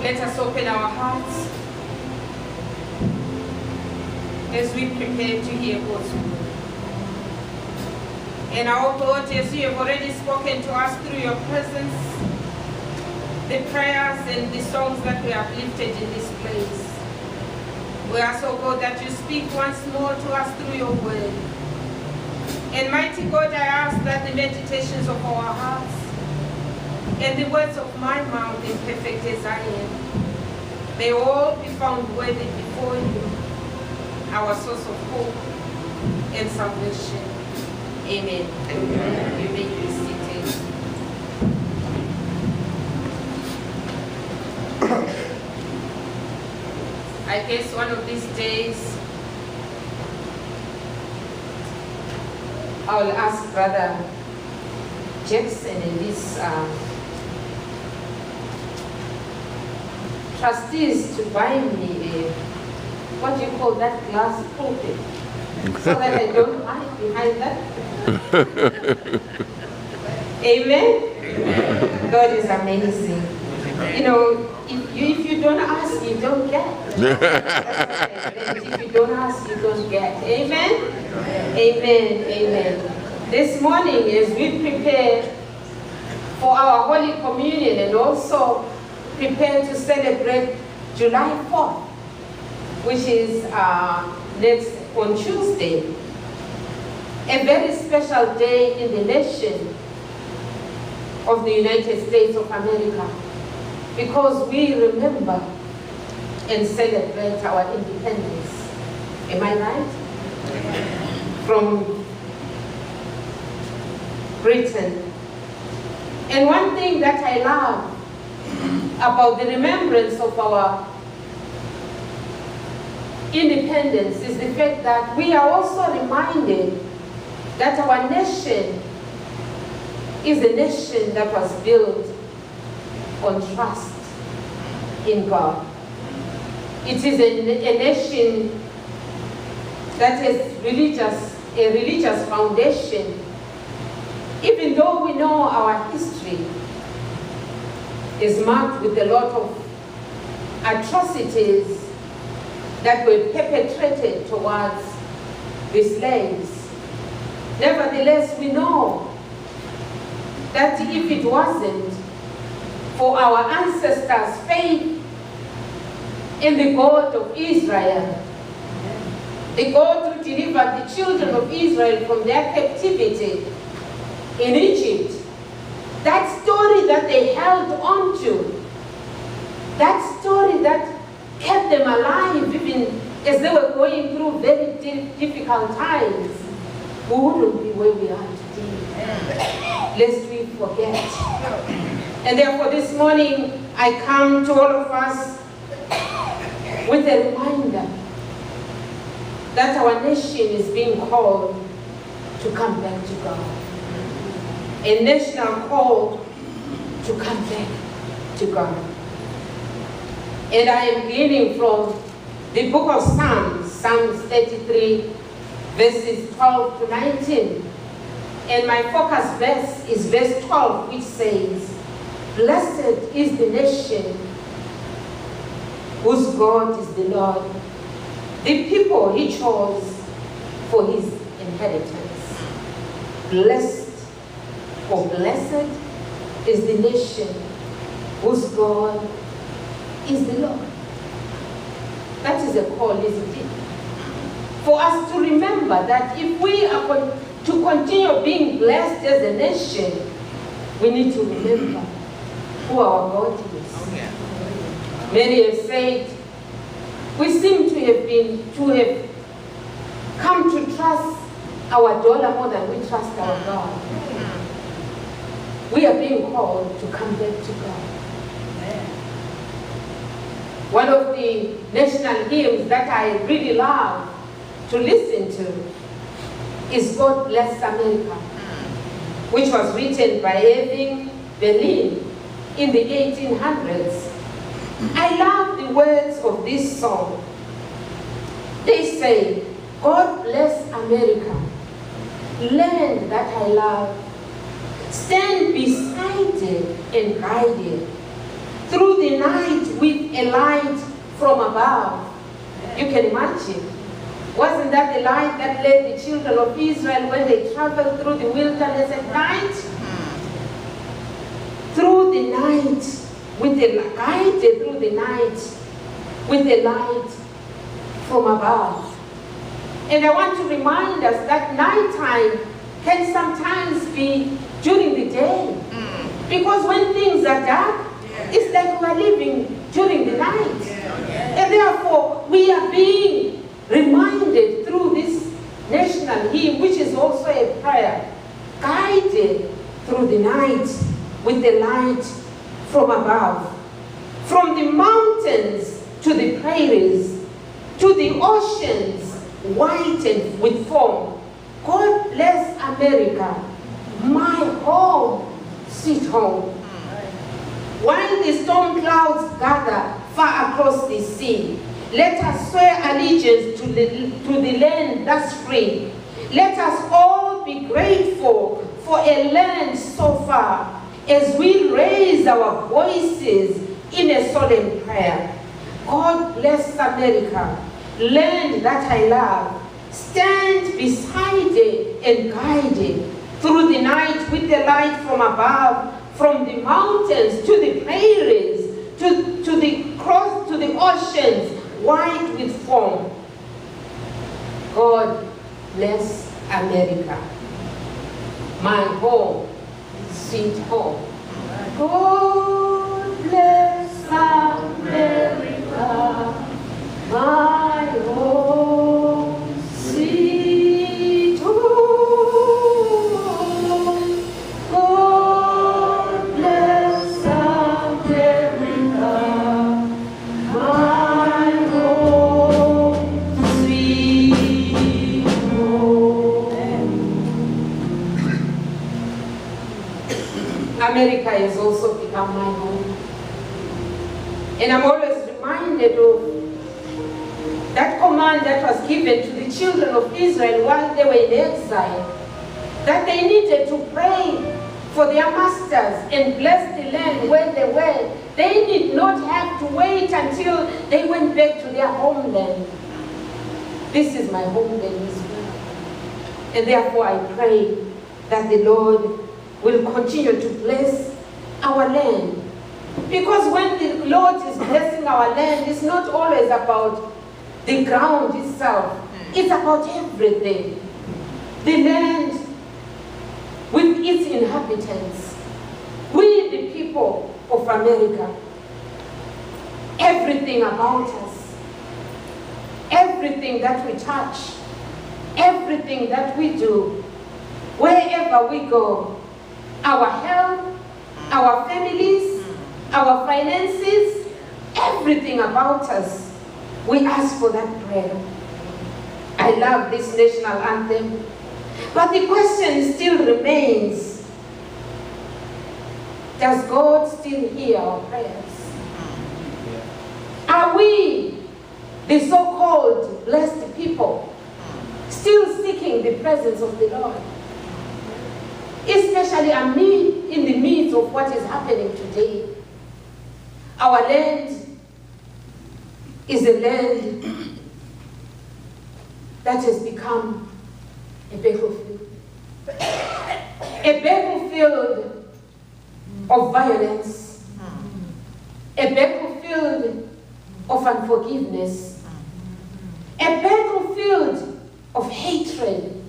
Let us open our hearts as we prepare to hear God's word. And our God, as you have already spoken to us through your presence, the prayers and the songs that we have lifted in this place, we ask, oh God, that you speak once more to us through your word. And mighty God, I ask that the meditations of our hearts and the words of my mouth, imperfect as I am, may all be found worthy before you, our source of hope and salvation. Amen. Amen. You may be seated. I guess one of these days, I'll ask Brother Jackson and his trustees to buy me what do you call that glass pulpit, so that I don't hide behind that. Amen? God is amazing. You know, if you don't ask, you don't get. If you don't ask, you don't get. Amen? Amen. Amen. This morning, as we prepare for our Holy Communion and also prepare to celebrate July 4th, which is next on Tuesday, a very special day in the nation of the United States of America, because we remember and celebrate our independence. Am I right? From Britain. And one thing that I love about the remembrance of our independence is the fact that we are also reminded that our nation is a nation that was built on trust in God. It is a nation that has a religious foundation, even though we know our history is marked with a lot of atrocities that were perpetrated towards the slaves. Nevertheless, we know that if it wasn't for our ancestors' faith in the God of Israel, the God who delivered the children of Israel from their captivity in Egypt, that story that they held on to, that story that kept them alive even as they were going through very difficult times, we wouldn't be where we are today, lest we forget. And therefore this morning, I come to all of us with a reminder that our nation is being called to come back to God. A national call to come back to God. And I am reading from the book of Psalms, Psalms 33, verses 12 to 19. And my focus verse is verse 12, which says, "Blessed is the nation whose God is the Lord, the people he chose for his inheritance." Blessed or blessed is the nation whose God is the Lord. That is a call, isn't it? For us to remember that if we are to continue being blessed as a nation, we need to remember who our God is. Many have said, we seem to have come to trust our dollar more than we trust our God. We are being called to come back to God. One of the national hymns that I really love to listen to is "God Bless America," which was written by Irving Berlin in the 1800s. I love the words of this song. They say, "God bless America, land that I love. Stand beside it and guide it. through the night with a light from above. You can imagine. Wasn't that the light that led the children of Israel when they traveled through the wilderness at night? Through the night, guided through the night with a light from above. And I want to remind us that nighttime can sometimes be during the day. Because when things are dark, it's like we're living during the night. And therefore, we are being reminded through this national hymn, which is also a prayer, guided through the night with the light from above. From the mountains to the prairies, to the oceans whitened with foam. God bless America, my home, sweet home. While the storm clouds gather far across the sea, let us swear allegiance to the land that's free. Let us all be grateful for a land so far, as we raise our voices in a solemn prayer. God bless America, land that I love. Stand beside it and guide it through the night with the light from above, from the mountains to the prairies, to the oceans, white with foam. God bless America, my home, sweet home. God bless America, my home, sweet home. God bless America, my home, sweet home. America has also become my home. And I'm always reminded of that command that was given to the children of Israel while they were in exile, that they needed to pray for their masters and bless the land where they were. They did not have to wait until they went back to their homeland. This is my homeland Israel. And therefore I pray that the Lord will continue to bless our land. Because when the Lord is blessing our land, it's not always about the ground itself. It's about everything. The land with its inhabitants. We, the people of America. Everything about us. Everything that we touch. Everything that we do. Wherever we go. Our health, our families, our finances, everything about us. We ask for that prayer. I love this national anthem. But the question still remains, does God still hear our prayers? Are we, the so-called blessed people, still seeking the presence of the Lord? Especially in the midst of what is happening today. Our land is a land that has become a battlefield. A battlefield of violence. A battlefield of unforgiveness. A battlefield of hatred.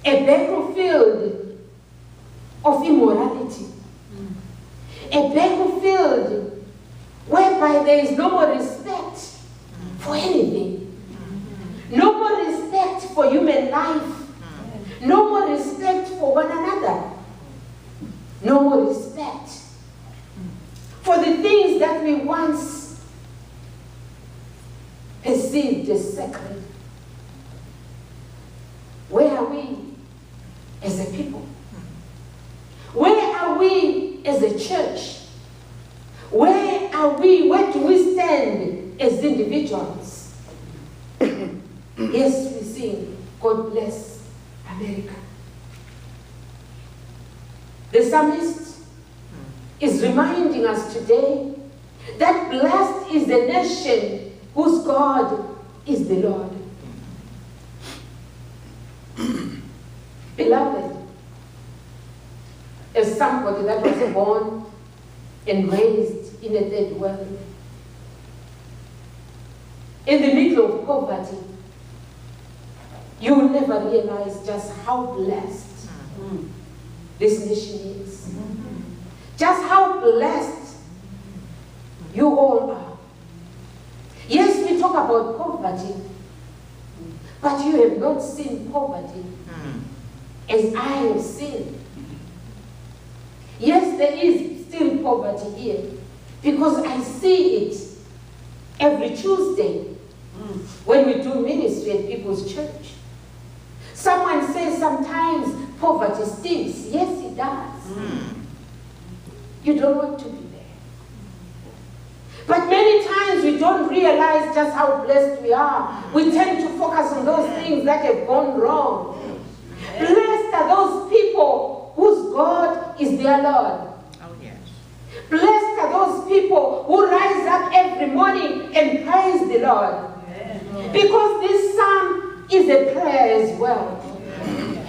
A battlefield of immorality. A battlefield whereby there is no more respect for anything. No more respect for human life. No more respect for one another. No more respect for the things that we once perceived as sacred. Where are we as a people? Where are we as a church? Where are we? Where do we stand as individuals? Yes, we sing, God bless America. The psalmist is reminding us today that blessed is the nation whose God is the Lord. Beloved, as somebody that was born and raised in a third world, in the middle of poverty, you will never realize just how blessed this nation is. Just how blessed you all are. Yes, we talk about poverty, but you have not seen poverty as I have seen. Yes, there is still poverty here, because I see it every Tuesday when we do ministry at People's Church. Someone says sometimes poverty stinks. Yes, it does. You don't want to be there. But many times we don't realize just how blessed we are. We tend to focus on those things that have gone wrong. Blessed are those people whose God is their Lord. Oh, yes. Blessed are those people who rise up every morning and praise the Lord. Because this psalm is a prayer as well.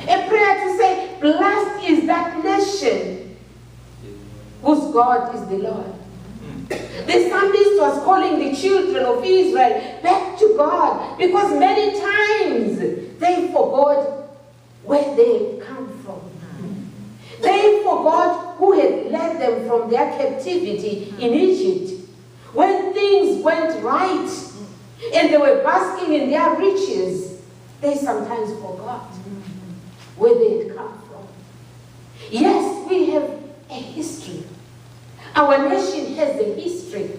A prayer to say, blessed is that nation whose God is the Lord. The psalmist was calling the children of Israel back to God, because many times they forgot where they had come from. They forgot who had led them from their captivity in Egypt. When things went right and they were basking in their riches, they sometimes forgot where they had come from. Yes, we have a history. Our nation has a history,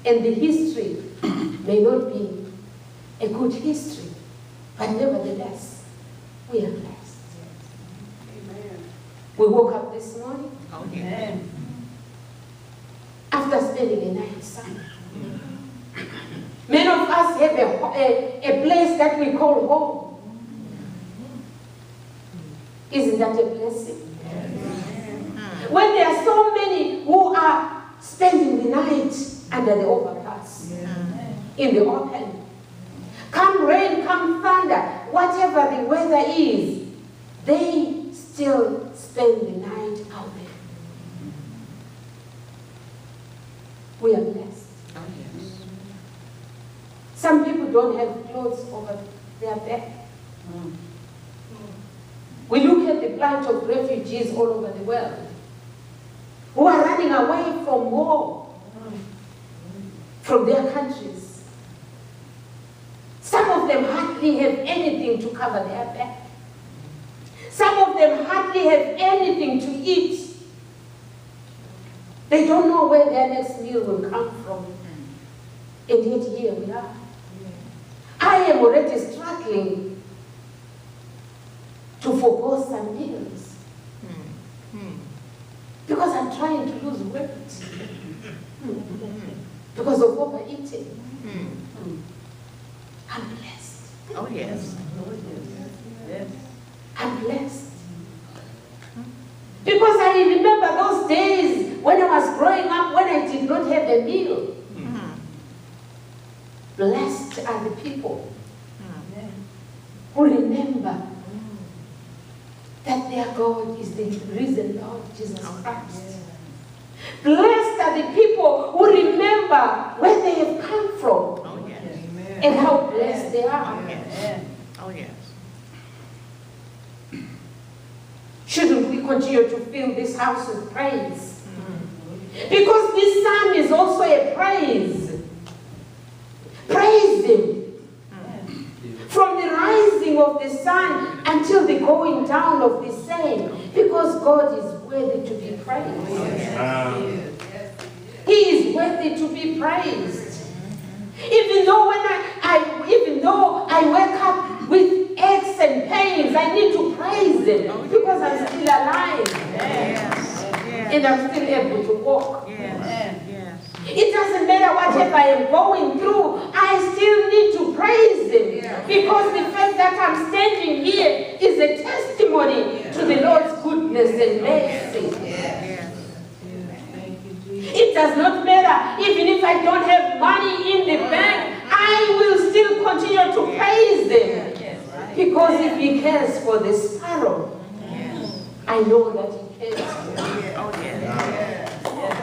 and the history may not be a good history, but nevertheless, we are blessed. Amen. We woke up this morning Oh, yes. after spending a night sun. Many of us have a place that we call home. Isn't that a blessing? When there are so many who are spending the night under the overpass, in the open, come rain, come thunder, whatever the weather is, they still spend the night out there. We are blessed. Oh, yes. Some people don't have clothes over their back. We look at the plight of refugees all over the world who are running away from war, from their countries. Some of them hardly have anything to cover their back. Some of them hardly have anything to eat. They don't know where their next meal will come from. And yet here we are. I am already struggling to forgo some meals because I'm trying to lose weight because of overeating. I'm blessed. Oh, yes. I'm blessed. Because I remember those days when I was growing up, when I did not have a meal. Blessed are the people who remember that their God is the risen Lord Jesus Christ. Blessed are the people who remember where they have come from. Oh, yes. And how blessed they are. Oh, yes. Oh, yes. Shouldn't we continue to fill this house with praise? Because this psalm is also a praise. Praise Him. From the rising of the sun until the going down of the same. Because God is worthy to be praised. He is worthy to be praised. Even though I wake up with aches and pains, I need to praise Him because I'm still alive. Yes. And I'm still able to walk. Yes. Yes. It doesn't matter whatever I am going through, I still need to praise Him. Because the fact that I'm standing here is a testimony to the Lord's goodness and mercy. Yes. does not matter. Even if I don't have money in the bank, I will still continue to praise Him. Because if He cares for the sparrow, I know that He cares.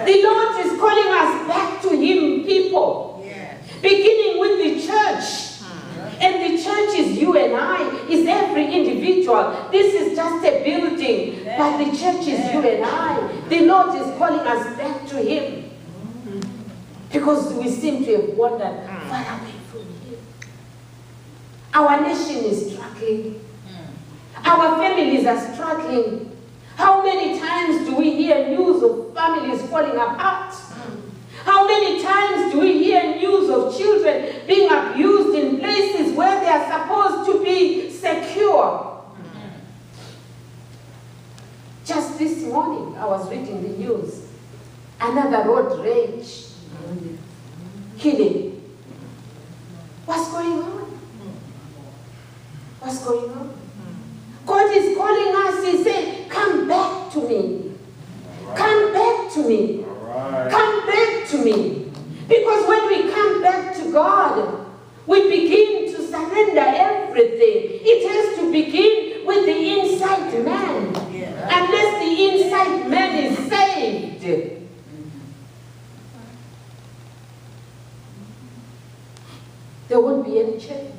The Lord is calling us back to Him, people. Beginning with the church. And the church is you and I, is every individual. This is just a building, but the church is you and I. The Lord is calling us back to Him. Because we seem to have wandered far away from Him. Our nation is struggling. Our families are struggling. How many times do we hear news of families falling apart? How many times do we hear news of children being abused in places where they are supposed to be secure? Just this morning, I was reading the news. Another road rage. Killing. What's going on? What's going on? God is calling us. He said, come back to me. Come back to me. Come back to me. Because when we come back to God, we begin to surrender everything. It has to begin with the inside man. Unless the inside man is saved, there won't be any change.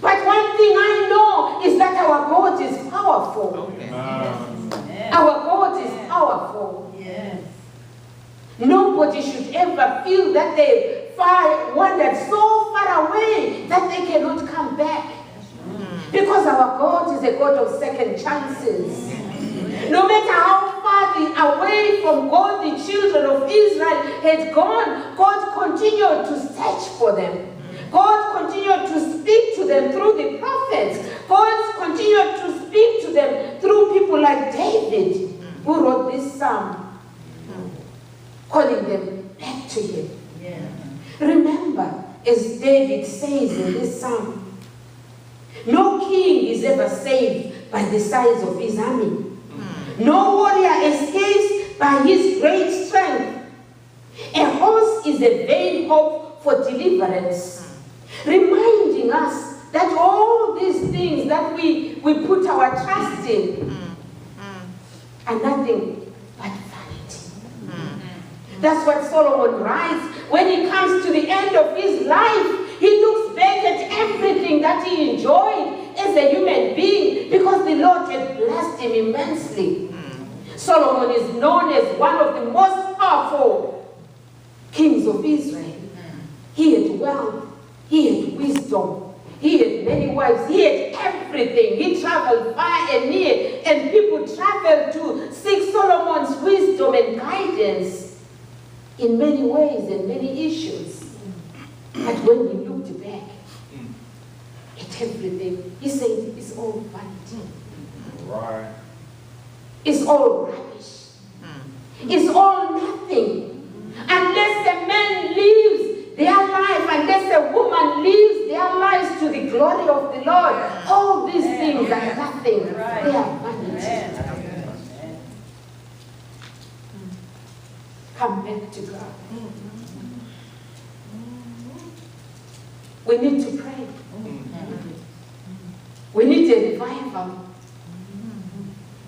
But one thing I know is that our God is powerful. Our God is powerful. Nobody should ever feel that they wandered so far away that they cannot come back. Because our God is a God of second chances. No matter how far away from God the children of Israel had gone, God continued to search for them. God continued to speak to them through the prophets. God continued to speak to them through people like David, who wrote this psalm, calling them back to Him. Remember, as David says in this psalm, no king is ever saved by the size of his army. No warrior escapes by his great strength. A horse is a vain hope for deliverance. Reminding us that all these things that we put our trust in are nothing but vanity. That's what Solomon writes. When he comes to the end of his life, he looks back at everything that he enjoyed as a human being because the Lord had blessed him immensely. Solomon is known as one of the most powerful kings of Israel. He had wealth. He had wisdom. He had many wives. He had everything. He traveled far and near. And people traveled to seek Solomon's wisdom and guidance in many ways and many issues. But when he looked back at everything, he said, it's all vanity. Right. It's all rubbish. It's all nothing. Unless a man lives their life, unless a woman lives their lives to the glory of the Lord, all these things are nothing. They are vanity. Come back to God. We need to pray. We need a revival.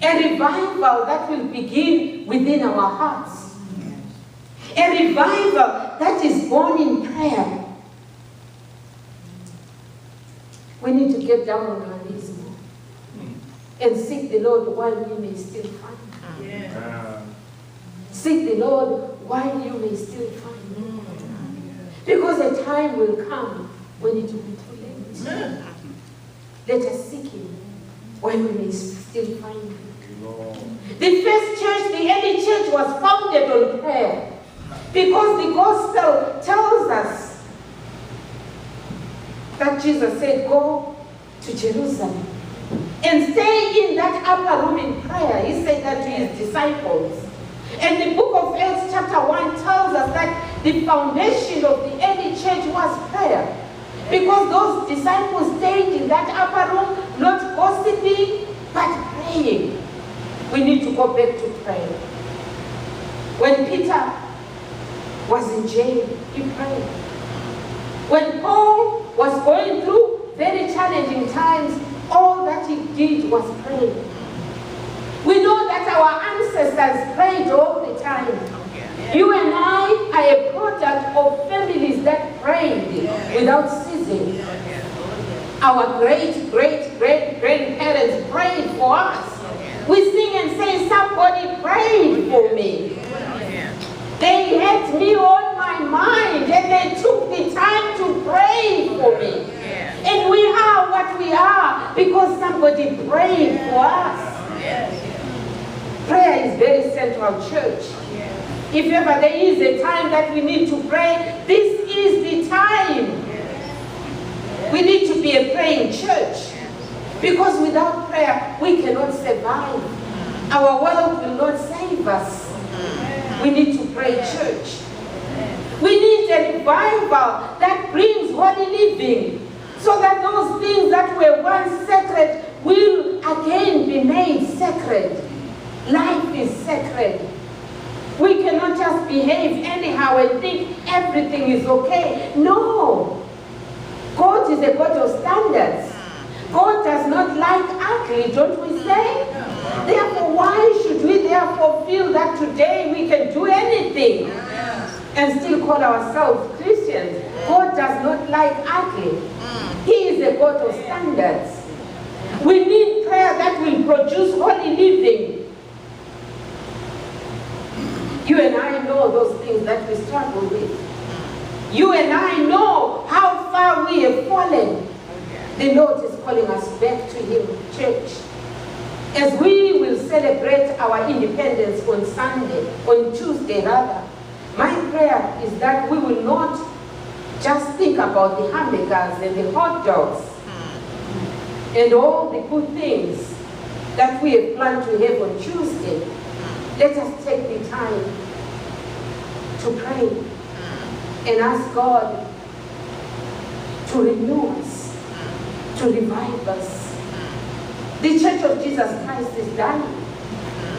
A revival that will begin within our hearts. A revival that is born in prayer. We need to get down on our knees more and seek the Lord while we may still find Him. Seek the Lord while you may still find Him. Because a time will come when it will be too late. Let us seek Him while we may still find Him. The first church, the early church, was founded on prayer. Because the gospel tells us that Jesus said, go to Jerusalem and stay in that upper room in prayer. He said that to His disciples. And the book of Acts chapter 1 tells us that the foundation of the early church was prayer. Because those disciples stayed in that upper room, not gossiping, but praying. We need to go back to prayer. When Peter in jail, he prayed. When Paul was going through very challenging times, all that he did was pray. We know that our ancestors prayed all the time. You and I are a product of families that prayed without ceasing. Our great-great-great-grandparents prayed for us. We sing and say, somebody prayed for me. They had me on my mind and they took the time to pray for me. And we are what we are because somebody prayed for us. Prayer is very central, church. If ever there is a time that we need to pray, this is the time. We need to be a praying church. Because without prayer, we cannot survive. Our world will not save us. We need to pray, church. We need a revival that brings holy living, so that those things that were once sacred will again be made sacred. Life is sacred. We cannot just behave anyhow and think everything is okay. No. God is a God of standards. God does not like ugly, don't we say? Therefore, why should we therefore feel that today we can do anything and still call ourselves Christians? God does not like ugly. He is a God of standards. We need prayer that will produce holy living. You and I know those things that we struggle with. You and I know how far we have fallen. The Lord is calling us back to Him, church. As we will celebrate our independence on Sunday, on Tuesday rather, my prayer is that we will not just think about the hamburgers and the hot dogs and all the good things that we have planned to have on Tuesday. Let us take the time to pray and ask God to renew us, to revive us. The Church of Jesus Christ is dying,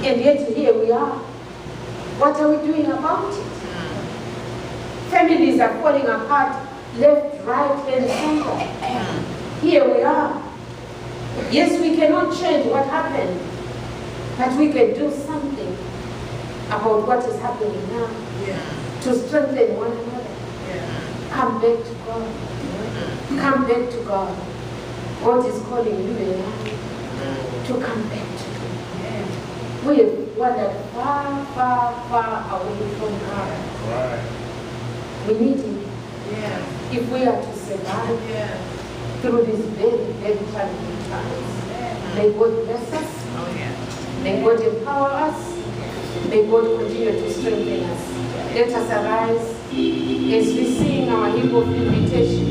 and yet here we are. What are we doing about it? Families are falling apart, left, right, and center. Here we are. Yes, we cannot change what happened, but we can do something about what is happening now to strengthen one another. Come back to God. Come back to God. God is calling you and I to come back to Him. We have wandered far, far, far away from God. We need Him. If we are to survive through these very, very challenging times. May God bless us. May God empower us. May God continue to strengthen us. Let us arise as we sing our hymn of invitation.